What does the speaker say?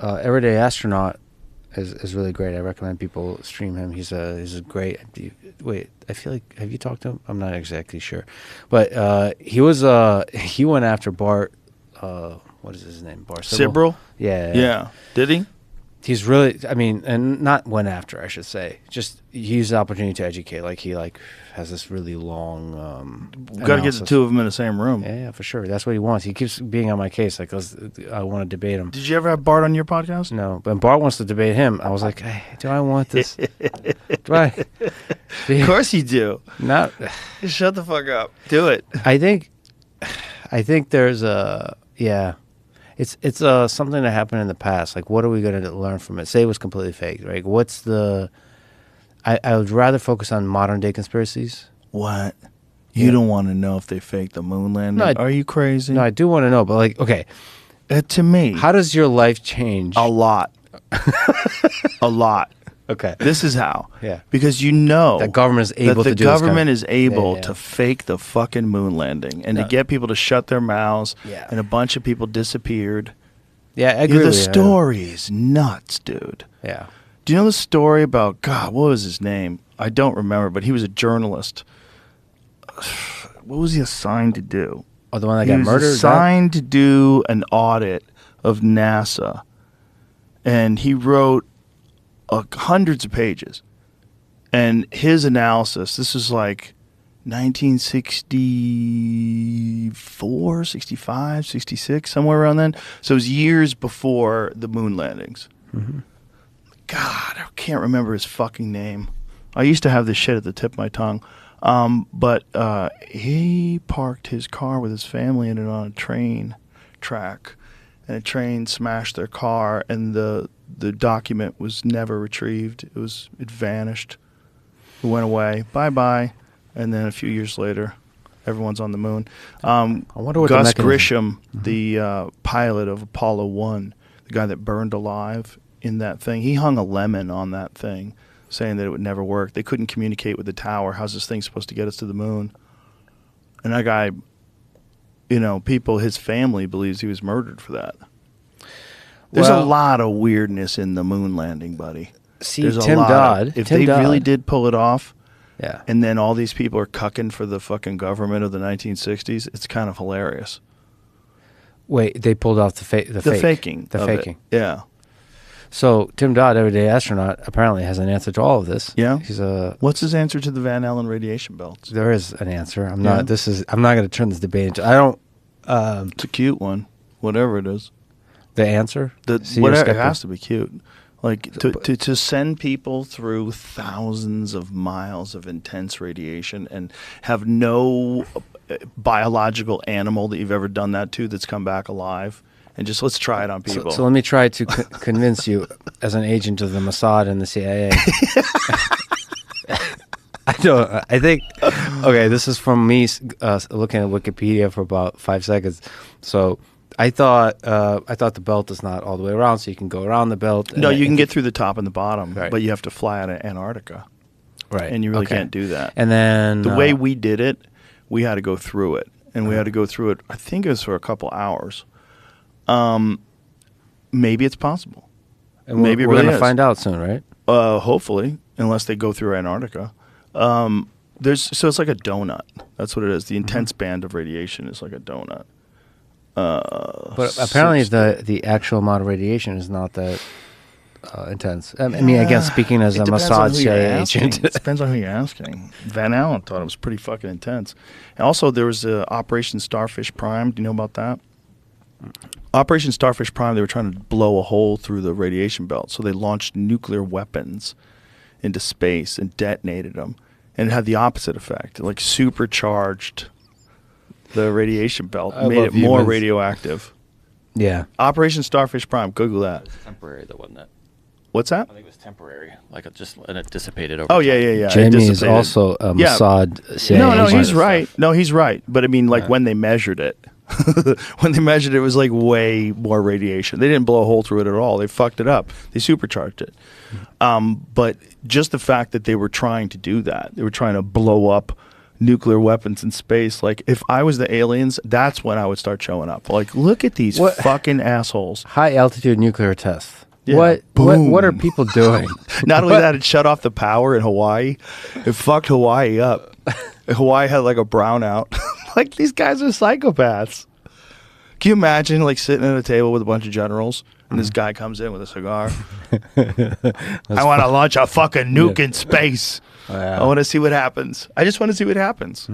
Everyday Astronaut is really great. I recommend people stream him. He's a great. Wait, I feel like, have you talked to him? I'm not exactly sure, but he went after Bart. What is his name? Bart Sibrel? Yeah. Did he? He's really, I mean, and not went after, I should say. Just he used the opportunity to educate. Like he has this really long. Got to get the two of them in the same room. Yeah, for sure. That's what he wants. He keeps being on my case. Like I want to debate him. Did you ever have Bart on your podcast? No, but Bart wants to debate him. I was like, hey, do I want this? Do I? Of course you do. Not. Shut the fuck up. Do it. I think there's It's something that happened in the past. Like, what are we going to learn from it? Say it was completely fake, right? What's the... I would rather focus on modern-day conspiracies. What? You don't want to know if they faked the moon landing? No, are you crazy? No, I do want to know, but like, okay. To me... How does your life change? A lot. A lot. Okay. This is how. Yeah. Because you know... The government is able to do this. The government is able Yeah. to fake the fucking moon landing and No. to get people to shut their mouths. Yeah. And a bunch of people disappeared. Yeah, I agree The with you. story is nuts, dude. Yeah. Do you know the story about... God, what was his name? I don't remember, but he was a journalist. What was he assigned to do? Oh, the one that got He was murdered? assigned to do an audit of NASA. And he wrote hundreds of pages. And his analysis, this is like 1964, 65, 66, somewhere around then. So it was years before the moon landings. Mm-hmm. God, I can't remember his fucking name. I used to have this shit at the tip of my tongue. But he parked his car with his family in it on a train track. And a train smashed their car, and the document was never retrieved. It vanished. It went away. Bye-bye. And then a few years later, everyone's on the moon. I wonder what Gus the Grisham, the pilot of Apollo 1, the guy that burned alive in that thing, he hung a lemon on that thing, saying that it would never work. They couldn't communicate with the tower. How's this thing supposed to get us to the moon? And that guy, his family believes he was murdered for that. There's a lot of weirdness in the moon landing, buddy. See, There's Tim Dodd. If they really did pull it off, yeah, and then all these people are cucking for the fucking government of the 1960s, it's kind of hilarious. Wait, they pulled off the faking. The faking. Yeah. So Tim Dodd, Everyday Astronaut, apparently has an answer to all of this. Yeah. What's his answer to the Van Allen radiation belts? There is an answer. I'm not going to turn this debate into. I don't. It's a cute one, whatever it is. The answer. Whatever, it has to be cute. Like to send people through thousands of miles of intense radiation and have no biological animal that you've ever done that to that's come back alive. And just let's try it on people. So let me try to convince you as an agent of the Mossad and the CIA. I think, okay, this is from me looking at Wikipedia for about 5 seconds. So I thought the belt is not all the way around, so you can go around the belt. No, you can get through the top and the bottom, right. But you have to fly out of Antarctica. Right. And you really can't do that. And then the way we did it, we had to go through it. And we had to go through it, I think it was for a couple hours. Maybe it's possible. And maybe we're really going to find out soon, right? Hopefully, unless they go through Antarctica. So it's like a donut. That's what it is. The intense band of radiation is like a donut. But apparently the actual amount of radiation is not that intense. I mean, again, speaking as a Mossad CIA agent. It depends on who you're asking. Van Allen thought it was pretty fucking intense. And also, there was Operation Starfish Prime. Do you know about that? Operation Starfish Prime, they were trying to blow a hole through the radiation belt. So they launched nuclear weapons into space and detonated them. And it had the opposite effect. It like supercharged the radiation belt, made it more radioactive. Yeah. Operation Starfish Prime, Google that. It was temporary, though, wasn't it? What's that? I think it was temporary. Like and it dissipated over Oh, time. yeah. Jamie is also a Mossad CIA No, agent. he's right. No, he's right. But I mean, like when they measured it, it was like way more radiation. They didn't blow a hole through it at all. They fucked it up. They supercharged it. But just the fact that they were trying to do that, they were trying to blow up nuclear weapons in space. Like, if I was the aliens, that's when I would start showing up. Like, look at these fucking assholes. High altitude nuclear tests. Yeah. What are people doing? Not only that, it shut off the power in Hawaii. It fucked Hawaii up. Hawaii had like a brownout. Like, these guys are psychopaths. Can you imagine like sitting at a table with a bunch of generals and this guy comes in with a cigar? I want to launch a fucking nuke in space. I want to see what happens. I just want to see what happens.